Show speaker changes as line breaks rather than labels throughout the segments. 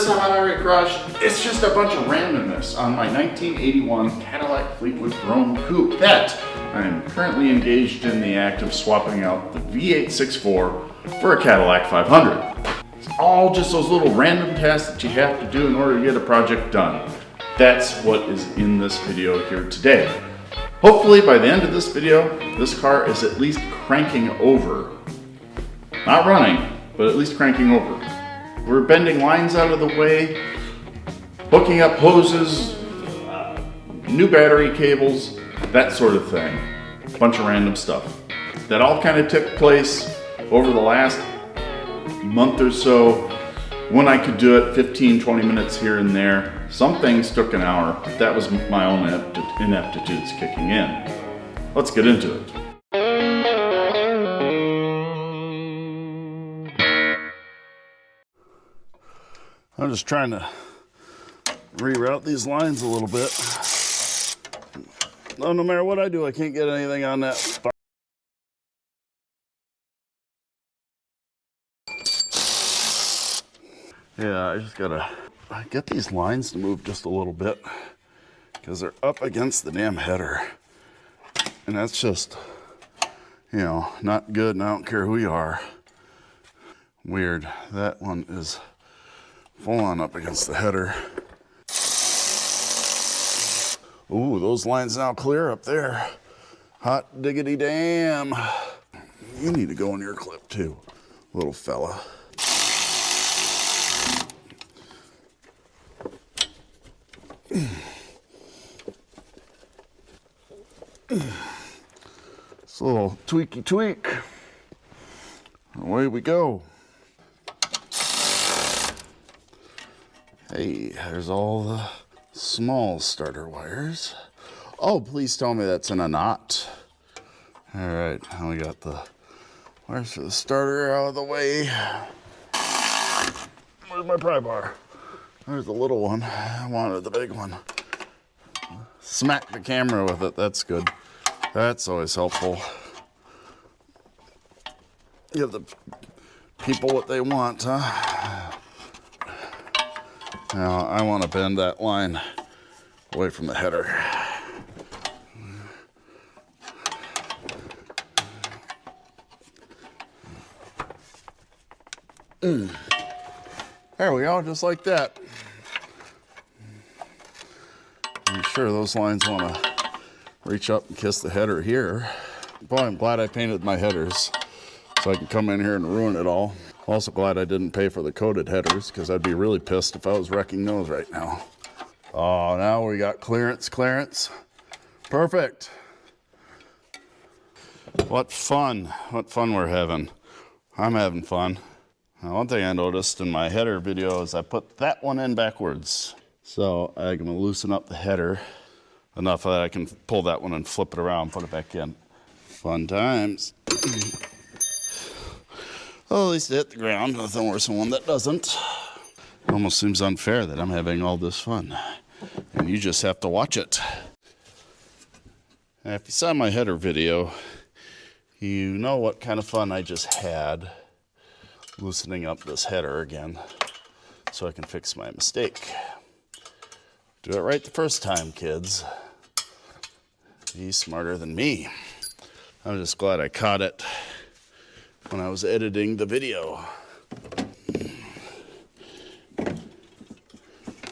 time on Irate Garage, it's just a bunch of randomness on my 1981 Cadillac Fleetwood Chrome Coupe that I am currently engaged in the act of swapping out the V8 6.4 for a Cadillac 500. It's all just those little random tasks that you have to do in order to get a project done. That's what is in this video here today. Hopefully by the end of this video, this car is at least cranking over. Not running, but at least cranking over. We're bending lines out of the way, hooking up hoses, new battery cables, that sort of thing. A bunch of random stuff. That all kind of took place over the last month or so when I could do it 15, 20 minutes here and there. Some things took an hour, but that was my own ineptitudes kicking in. Let's get into it. I'm just trying to reroute these lines a little bit. No matter what I do, I can't get anything on that spot. Yeah, I just gotta get these lines to move just a little bit because they're up against the damn header. And that's just, you know, not good, and I don't care who you are. Weird. That one is full on up against the header. Ooh, those lines now clear up there. Hot diggity damn. You need to go in your clip too, little fella. It's a little tweaky tweak. Away we go. Hey, there's all the small starter wires. Oh, please tell me that's in a knot. All right, now we got the wires for the starter out of the way. Where's my pry bar? There's the little one. I wanted the big one. Smack the camera with it, that's good. That's always helpful. Give the people what they want, huh? Now, I want to bend that line away from the header. There we go, just like that. I'm sure those lines want to reach up and kiss the header here. Boy, I'm glad I painted my headers so I can come in here and ruin it all. Also glad I didn't pay for the coated headers because I'd be really pissed if I was wrecking those right now. Oh, now we got clearance. Perfect. What fun we're having. I'm having fun. Now, one thing I noticed in my header video is I put that one in backwards. So I'm gonna loosen up the header enough that I can pull that one and flip it around, put it back in. Fun times. Well, at least it hit the ground. Nothing worse than one that doesn't. It almost seems unfair that I'm having all this fun, and you just have to watch it. Now, if you saw my header video, you know what kind of fun I just had loosening up this header again so I can fix my mistake. Do it right the first time, kids. Be smarter than me. I'm just glad I caught it when I was editing the video.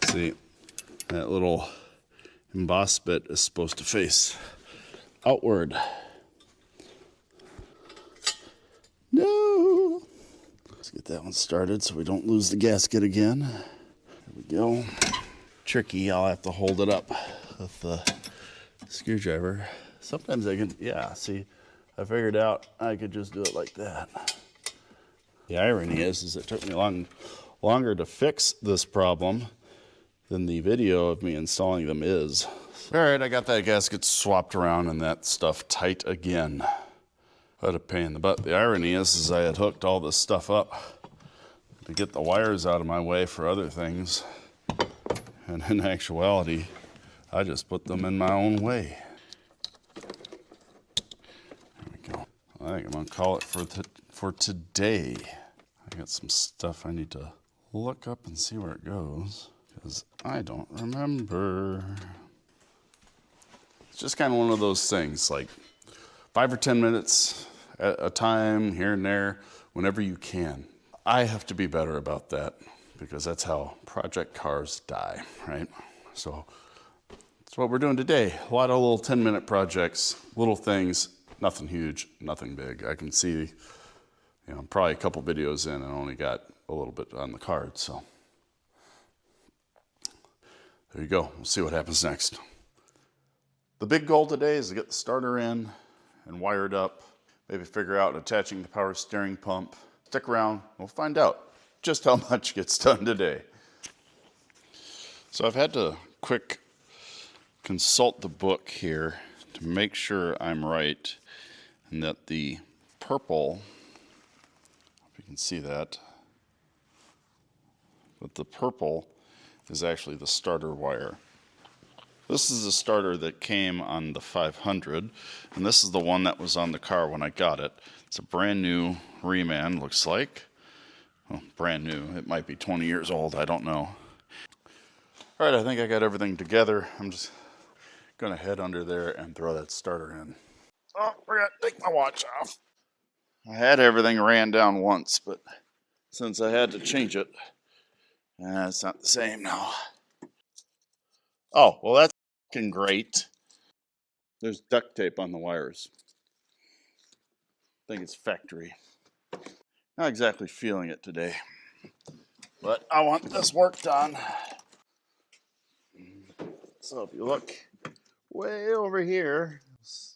See, that little embossed bit is supposed to face outward. No! Let's get that one started so we don't lose the gasket again. There we go. Tricky, I'll have to hold it up with the screwdriver. Sometimes I can, yeah, see, I figured out I could just do it like that. The irony is it took me longer to fix this problem than the video of me installing them is. All right, I got that gasket swapped around and that stuff tight again. What a pain in the butt. The irony is I had hooked all this stuff up to get the wires out of my way for other things. And in actuality, I just put them in my own way. There we go. I think I'm gonna call it for today. I got some stuff I need to look up and see where it goes, because I don't remember. It's just kind of one of those things, like 5 or 10 minutes at a time, here and there, whenever you can. I have to be better about that, because that's how project cars die, right? So that's what we're doing today. A lot of little 10-minute projects, little things, nothing huge, nothing big. I can see, I'm probably a couple videos in and only got a little bit on the card, so there you go. We'll see what happens next. The big goal today is to get the starter in and wired up, maybe figure out attaching the power steering pump. Stick around, we'll find out just how much gets done today. So I've had to quick consult the book here to make sure I'm right and that the purple, if you can see that, but the purple is actually the starter wire. This is the starter that came on the 500, and this is the one that was on the car when I got it. It's a brand new reman, looks like. Well, brand new. It might be 20 years old, I don't know. All right, I think I got everything together. I'm just gonna head under there and throw that starter in. Oh, we're gonna take my watch off. I had everything ran down once, but since I had to change it, it's not the same now. Oh, well, that's fucking great. There's duct tape on the wires. I think it's factory. Not exactly feeling it today, but I want this work done. So if you look way over here,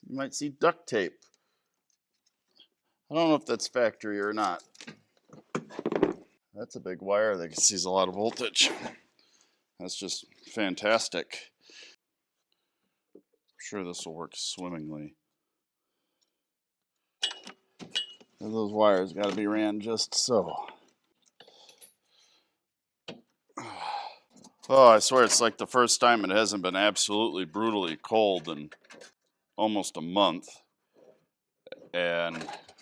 you might see duct tape. I don't know if that's factory or not. That's a big wire that sees a lot of voltage. That's just fantastic. I'm sure this will work swimmingly. And those wires got to be ran just so. Oh, I swear it's like the first time it hasn't been absolutely brutally cold in almost a month. And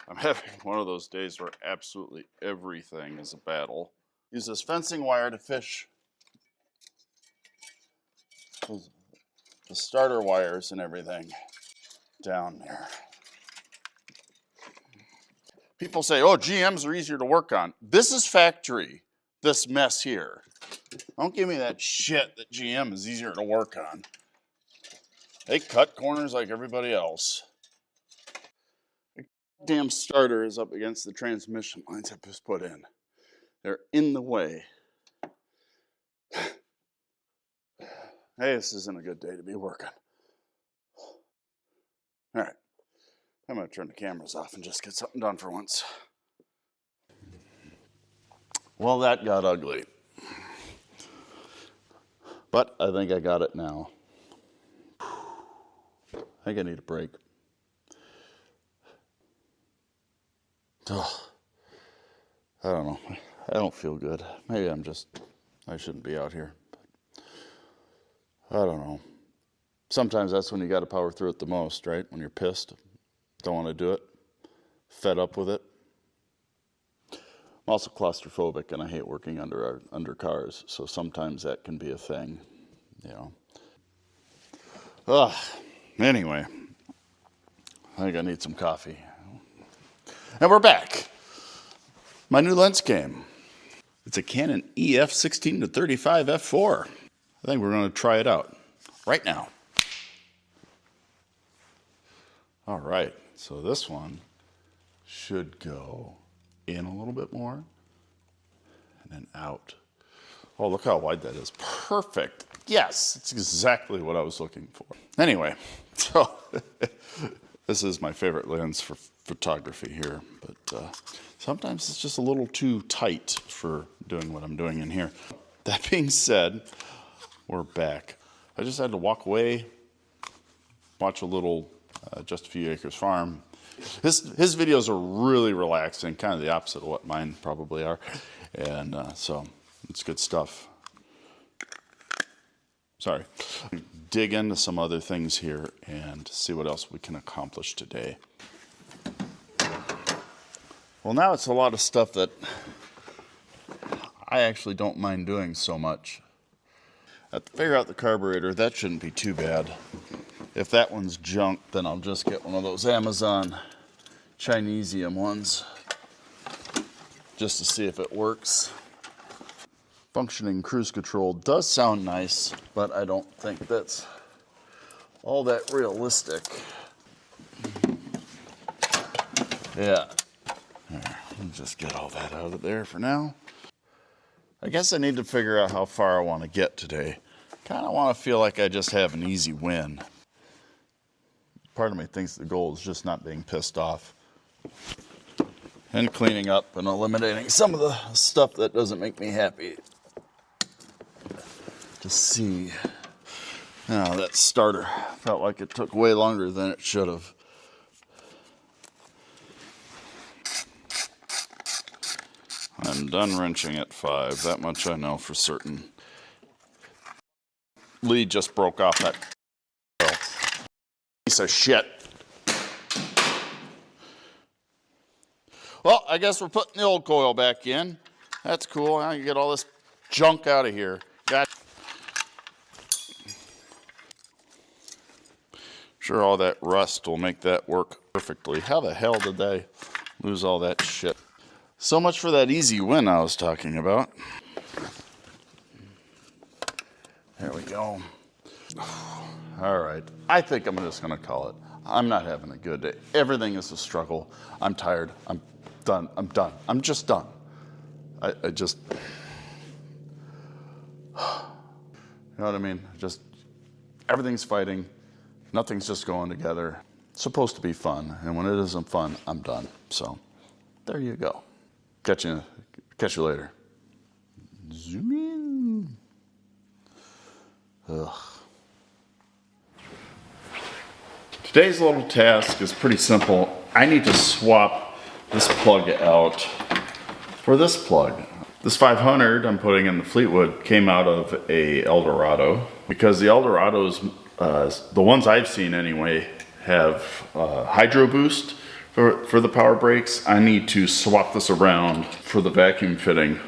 I'm having one of those days where absolutely everything is a battle. Use this fencing wire to fish the starter wires and everything down there. People say, oh, GMs are easier to work on. This is factory, this mess here. Don't give me that shit that GM is easier to work on. They cut corners like everybody else. The damn starter is up against the transmission lines I've just put in. They're in the way. Hey, this isn't a good day to be working. All right, I'm gonna turn the cameras off and just get something done for once. Well, that got ugly. But I think I got it now. I think I need a break. Oh, I don't know. I don't feel good. Maybe I shouldn't be out here. But I don't know. Sometimes that's when you got to power through it the most, right? When you're pissed, don't want to do it, fed up with it. I'm also claustrophobic, and I hate working under cars, so sometimes that can be a thing, Anyway, I think I need some coffee. And we're back. My new lens came. It's a Canon EF 16-35 f4. I think we're going to try it out right now. All right, so this one should go in a little bit more and then out. Oh, look how wide that is. Perfect. Yes, it's exactly what I was looking for. Anyway, so this is my favorite lens for photography here, but sometimes it's just a little too tight for doing what I'm doing in here. That being said, we're back. I just had to walk away, watch a little Just a Few Acres Farm. His videos are really relaxing, kind of the opposite of what mine probably are. And so it's good stuff. Sorry. Dig into some other things here and see what else we can accomplish today. Well, now it's a lot of stuff that I actually don't mind doing so much. I have to figure out the carburetor. That shouldn't be too bad. If that one's junk, then I'll just get one of those Amazon Chinesium ones just to see if it works. Functioning cruise control does sound nice, but I don't think that's all that realistic. Yeah. There, let me just get all that out of there for now. I guess I need to figure out how far I want to get today. Kind of want to feel like I just have an easy win. Part of me thinks the goal is just not being pissed off and cleaning up and eliminating some of the stuff that doesn't make me happy. To see. Now that starter felt like it took way longer than it should have. I'm done wrenching at 5, that much I know for certain. Lee just broke off that piece of shit. Well, I guess we're putting the old coil back in. That's cool. Now you get all this junk out of here. Sure, all that rust will make that work perfectly. How the hell did they lose all that shit? So much for that easy win I was talking about. There we go. All right. I think I'm just going to call it. I'm not having a good day. Everything is a struggle. I'm tired. I'm done. I'm done. I'm just done. I just... You know what I mean? Just everything's fighting. Nothing's just going together. It's supposed to be fun. And when it isn't fun, I'm done. So there you go. Catch you later. Zoom in. Ugh. Today's little task is pretty simple. I need to swap this plug out for this plug. This 500 I'm putting in the Fleetwood came out of a Eldorado because the Eldorados, the ones I've seen anyway, have hydro boost for the power brakes. I need to swap this around for the vacuum fitting.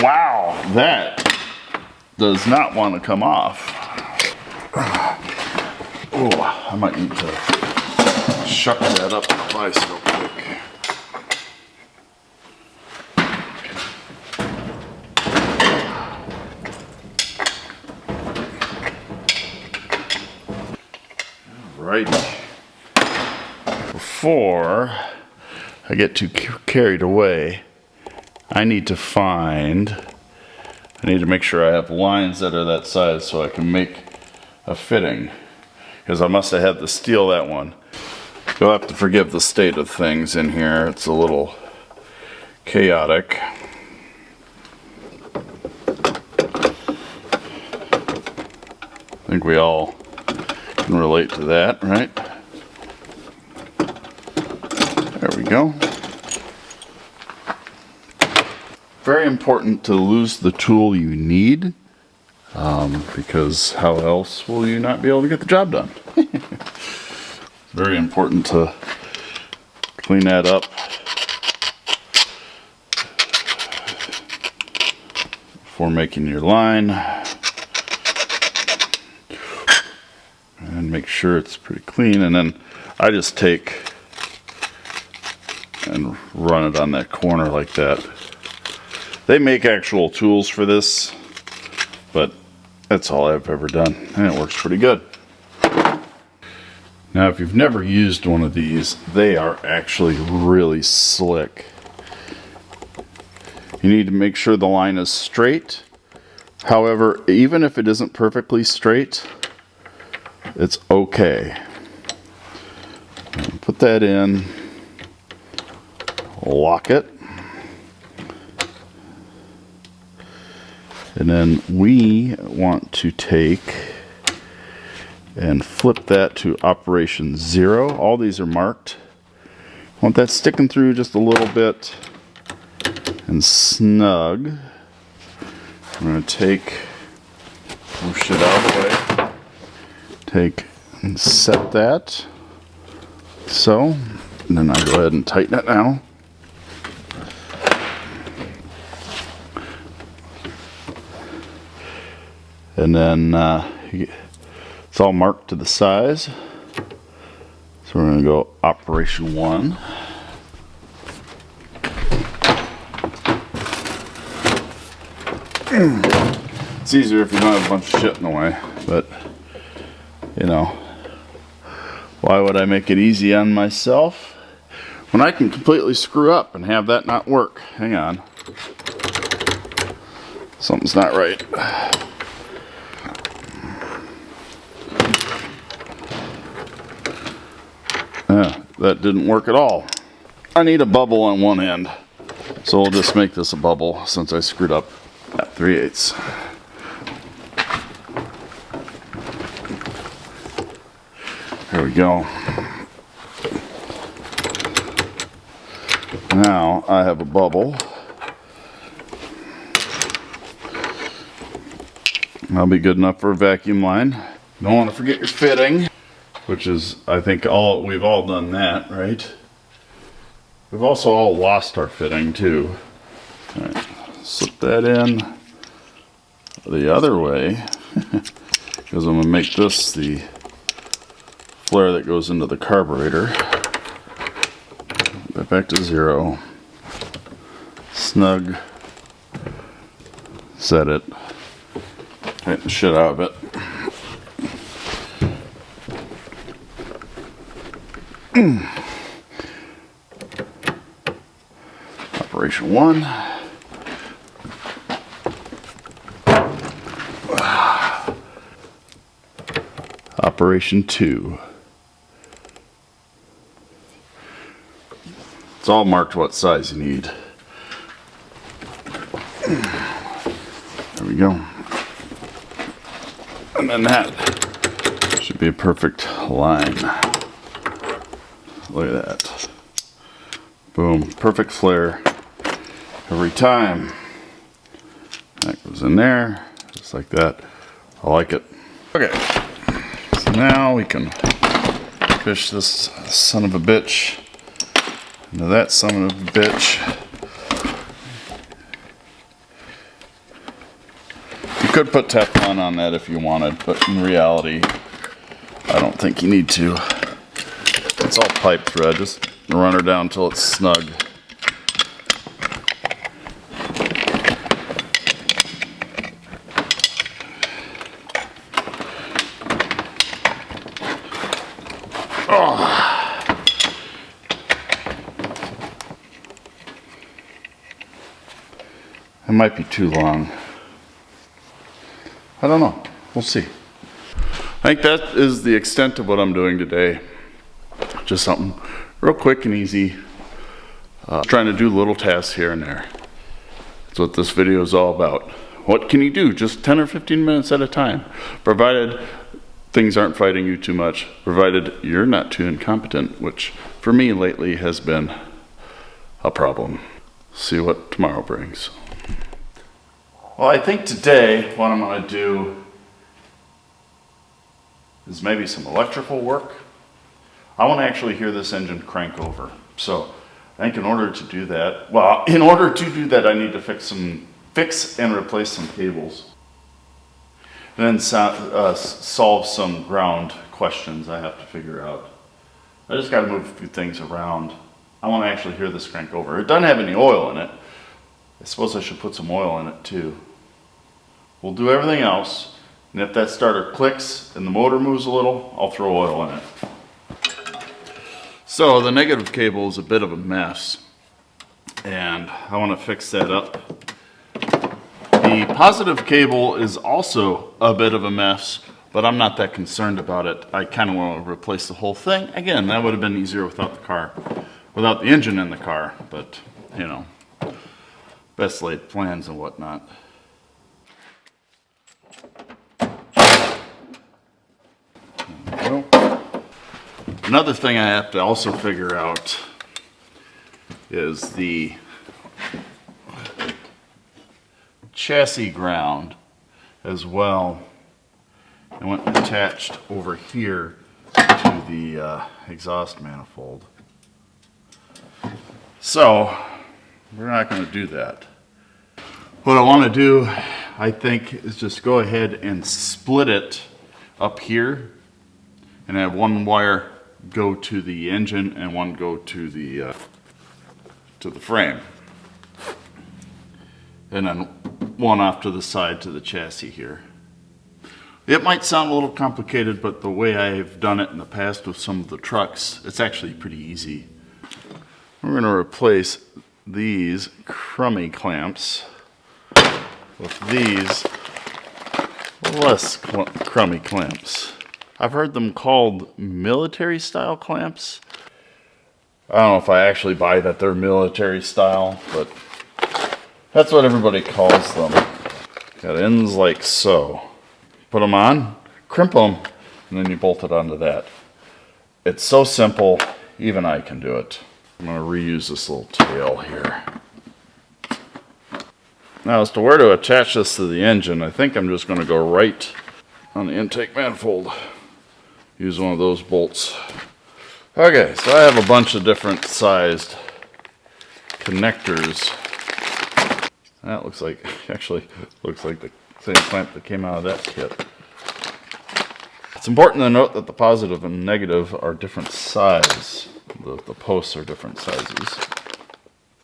Wow, that does not want to come off. Oh, I might need to shuck that up in the vise real quick. Right. Before I get too carried away, I need to make sure I have lines that are that size so I can make a fitting. Because I must have had to steal that one. You'll have to forgive the state of things in here. It's a little chaotic. I think we all can relate to that, right? There we go. Very important to lose the tool you need, because how else will you not be able to get the job done? Very important to clean that up before making your line, and make sure it's pretty clean. And then I just take and run it on that corner like that. They make actual tools for this, but that's all I've ever done, and it works pretty good. Now, if you've never used one of these, they are actually really slick. You need to make sure the line is straight. However, even if it isn't perfectly straight, it's okay. Put that in, lock it. And then we want to take and flip that to operation 0. All these are marked. Want that sticking through just a little bit. and snug. I'm going to move shit out of the way. And set that. So, and then I go ahead and tighten it now. And then it's all marked to the size. So we're going to go operation 1. It's easier if you don't have a bunch of shit in the way, but you know, why would I make it easy on myself when I can completely screw up and have that not work? Hang on. Something's not right. That didn't work at all. I need a bubble on one end, so we'll just make this a bubble since I screwed up at 3/8. There we go. Now I have a bubble. That'll be good enough for a vacuum line. Don't want to forget your fitting, which is, I think, we've all done that, right? We've also all lost our fitting too. All right, slip that in the other way because I'm gonna make this the flare that goes into the carburetor. Put that back to 0. Snug. Set it. Tighten the shit out of it. Operation 1. Operation 2. It's all marked what size you need. There we go. And then that should be a perfect line. Look at that. Boom. Perfect flare every time. That goes in there, just like that. I like it. Okay. So now we can fish this son of a bitch into that son of a bitch. You could put Teflon on that if you wanted, but in reality, I don't think you need to. It's all pipe thread. Just run her down until it's snug. Oh. It might be too long. I don't know. We'll see. I think that is the extent of what I'm doing today. Just something real quick and easy. Trying to do little tasks here and there. That's what this video is all about. What can you do just 10 or 15 minutes at a time? Provided things aren't fighting you too much. Provided you're not too incompetent, which for me lately has been a problem. See what tomorrow brings. Well, I think today what I'm going to do is maybe some electrical work. I want to actually hear this engine crank over. So I think in order to do that, I need to fix and replace some cables. And then solve some ground questions I have to figure out. I just got to move a few things around. I want to actually hear this crank over. It doesn't have any oil in it. I suppose I should put some oil in it too. We'll do everything else, and if that starter clicks and the motor moves a little, I'll throw oil in it. So the negative cable is a bit of a mess, and I want to fix that up. The positive cable is also a bit of a mess, but I'm not that concerned about it. I kind of want to replace the whole thing. Again, that would have been easier without the engine in the car, but you know, best laid plans and whatnot. Another thing I have to also figure out is chassis ground as well. I went and attached over here to the exhaust manifold. So we're not going to do that. What I want to do, I think, is just go ahead and split it up here and have one wire go to the engine and one go to the frame, and then one off to the side to the chassis here. It might sound a little complicated, but the way I've done it in the past with some of the trucks, it's actually pretty easy. We're going to replace these crummy clamps with these less crummy clamps. I've heard them called military style clamps. I don't know if I actually buy that they're military style, but that's what everybody calls them. Got ends like so. Put them on, crimp them, and then you bolt it onto that. It's so simple, even I can do it. I'm going to reuse this little tail here. Now, as to where to attach this to the engine, I think I'm just going to go right on the intake manifold. Use one of those bolts. Okay, so I have a bunch of different sized connectors. That looks like, actually, looks like the same clamp that came out of that kit. It's important to note that the positive and negative are different size. The posts are different sizes.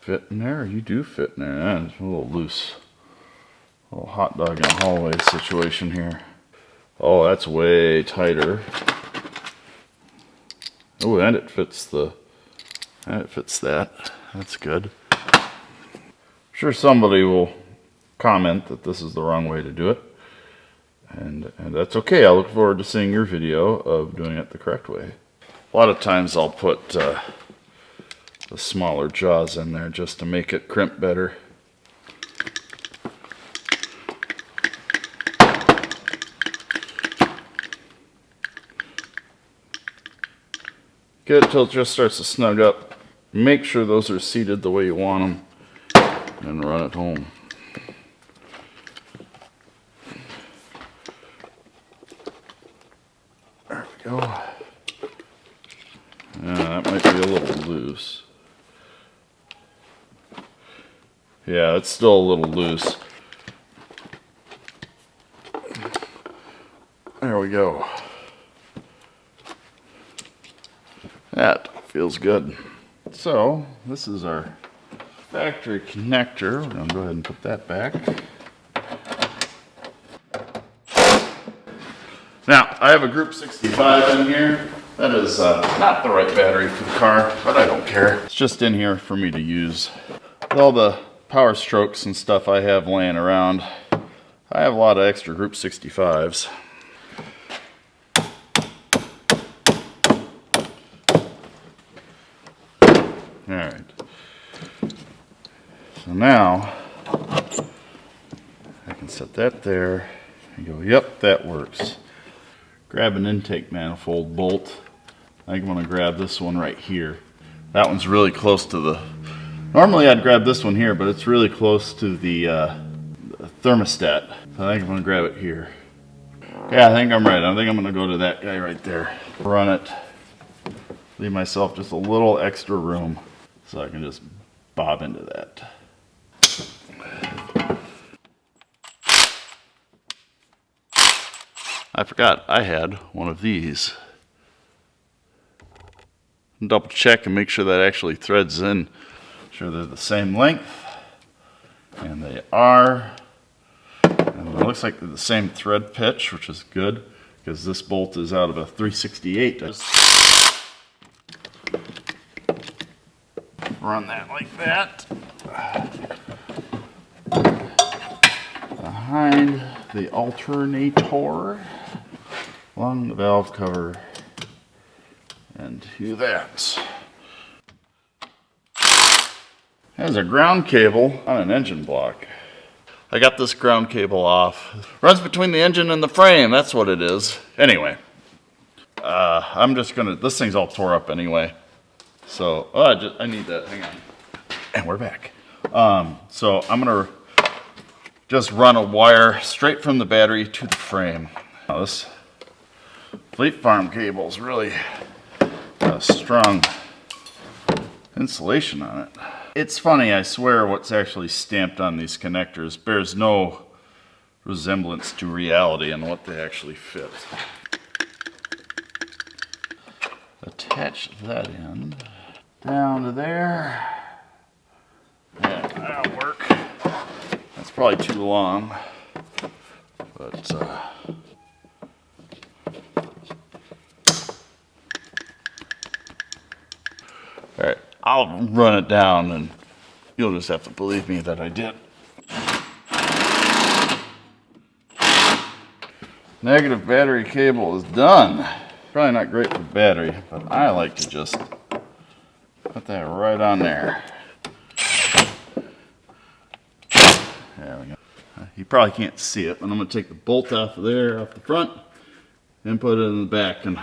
Fit in there? You do fit in there. It's a little loose. A little hot dog in a hallway situation here. Oh, that's way tighter. Oh, and it fits that. That's good. I'm sure somebody will comment that this is the wrong way to do it. And that's okay. I look forward to seeing your video of doing it the correct way. A lot of times I'll put the smaller jaws in there just to make it crimp better. Get it till it just starts to snug up. Make sure those are seated the way you want them, and run it home. There we go. Yeah, that might be a little loose. Yeah, it's still a little loose. There we go. That feels good. So, this is our factory connector. We're going to go ahead and put that back. Now, I have a Group 65 in here. That is not the right battery for the car, but I don't care. It's just in here for me to use. With all the power strokes and stuff I have laying around, I have a lot of extra Group 65s. Alright. So now, I can set that there and go, yep, that works. Grab an intake manifold bolt. I think I'm going to grab this one right here. That one's really close to the... Normally I'd grab this one here, but it's really close to the thermostat. So I think I'm going to grab it here. Yeah, I think I'm right. I think I'm going to go to that guy right there. Run it. Leave myself just a little extra room so I can just bob into that. I forgot I had one of these. Double check and make sure that actually threads in. Sure they're the same length, and they are. And it looks like they're the same thread pitch, which is good because this bolt is out of a 368. Run that like that. Behind the alternator, along the valve cover, and to that. There's a ground cable on an engine block. I got this ground cable off. Runs between the engine and the frame, that's what it is. Anyway, I'm just gonna, this thing's all tore up anyway. So, I need that, hang on. And we're back. So I'm gonna just run a wire straight from the battery to the frame. Now this Fleet Farm cable is really got a strong insulation on it. It's funny, I swear what's actually stamped on these connectors bears no resemblance to reality and what they actually fit. Attach that end down to there. Yeah, that'll work. That's probably too long, but all right, I'll run it down and you'll just have to believe me that I did. Negative battery cable is done. Probably not great for battery, but I like to just put that right on there. There we go. You probably can't see it, but I'm going to take the bolt off of there, off the front, and put it in the back. And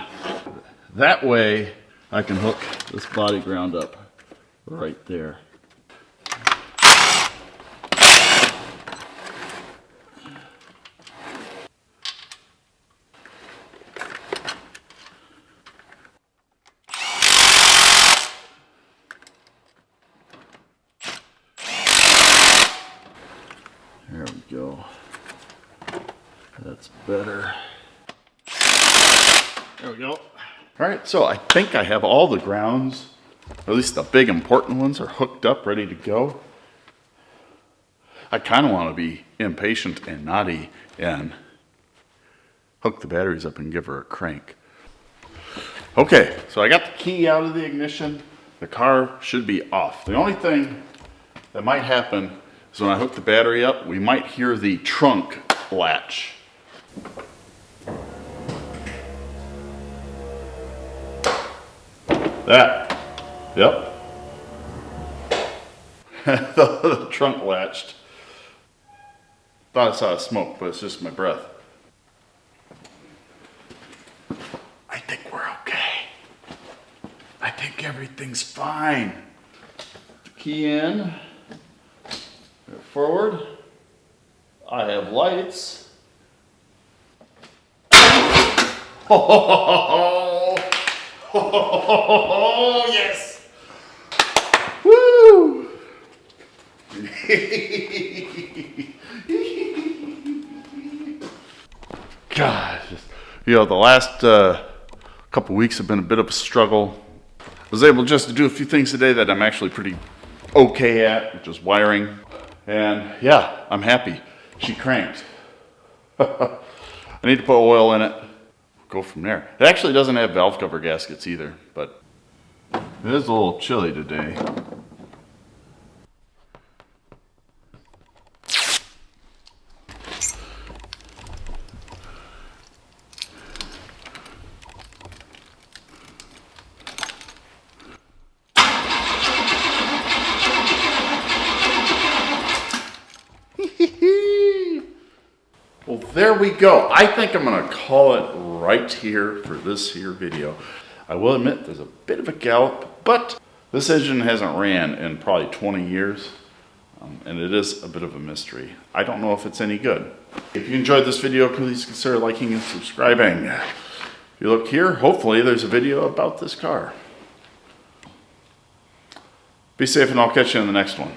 that way I can hook this body ground up right there. There we go. That's better. There we go. All right, so I think I have all the grounds, or at least the big important ones, are hooked up, ready to go. I kind of want to be impatient and naughty and hook the batteries up and give her a crank. Okay, so I got the key out of the ignition. The car should be off. The only thing that might happen is when I hook the battery up, we might hear the trunk latch. That, yep. The trunk latched. Thought I saw smoke, but it's just my breath. I think we're okay. I think everything's fine. Key in. Forward. I have lights. Oh, yes. Woo. God, you know, the last couple weeks have been a bit of a struggle. I was able just to do a few things today that I'm actually pretty okay at, which is wiring. And yeah, I'm happy. She cranked. I need to put oil in it. Go from there. It actually doesn't have valve cover gaskets either, but it is a little chilly today. Well, there we go. I think I'm going to call it right here for this here video. I will admit there's a bit of a gallop, but this engine hasn't ran in probably 20 years, and it is a bit of a mystery. I don't know if it's any good. If you enjoyed this video, please consider liking and subscribing. If you look here, hopefully there's a video about this car. Be safe, and I'll catch you in the next one.